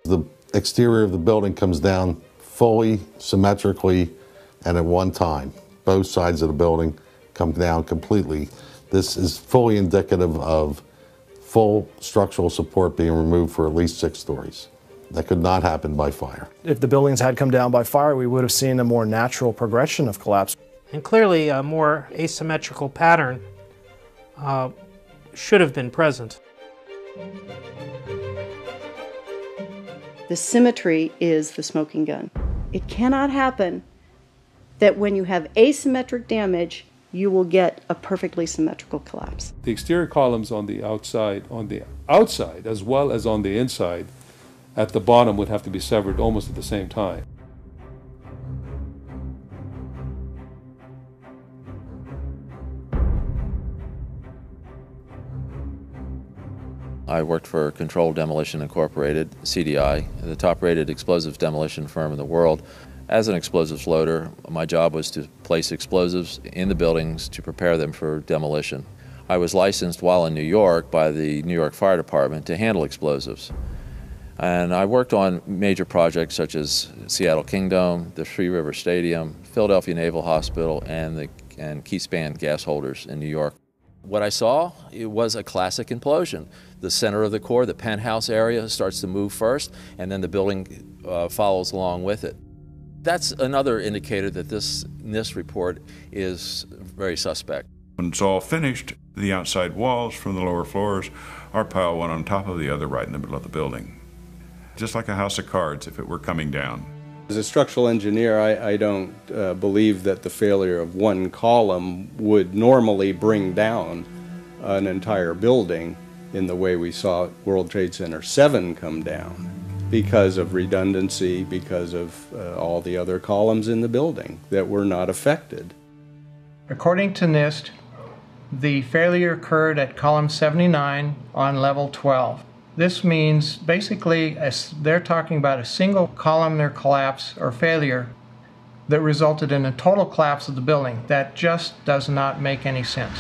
The exterior of the building comes down fully, symmetrically, and at one time. Both sides of the building come down completely. This is fully indicative of full structural support being removed for at least 6 stories. That could not happen by fire. If the buildings had come down by fire, we would have seen a more natural progression of collapse. And clearly a more asymmetrical pattern should have been present. The symmetry is the smoking gun. It cannot happen that when you have asymmetric damage, you will get a perfectly symmetrical collapse. The exterior columns on the outside as well as on the inside at the bottom would have to be severed almost at the same time. I worked for Controlled Demolition Incorporated, CDI, the top-rated explosives demolition firm in the world. As an explosives loader, my job was to place explosives in the buildings to prepare them for demolition. I was licensed while in New York by the New York Fire Department to handle explosives. And I worked on major projects such as Seattle Kingdome, the Three River Stadium, Philadelphia Naval Hospital, and Keyspan gas holders in New York. What I saw, it was a classic implosion. The center of the core, the penthouse area, starts to move first, and then the building follows along with it. That's another indicator that this NIST report is very suspect. When it's all finished, the outside walls from the lower floors are piled one on top of the other right in the middle of the building. Just like a house of cards if it were coming down. As a structural engineer, I don't believe that the failure of one column would normally bring down an entire building in the way we saw World Trade Center 7 come down, because of redundancy, because of all the other columns in the building that were not affected. According to NIST, the failure occurred at column 79 on level 12. This means basically they're talking about a single columnar collapse or failure that resulted in a total collapse of the building. That just does not make any sense.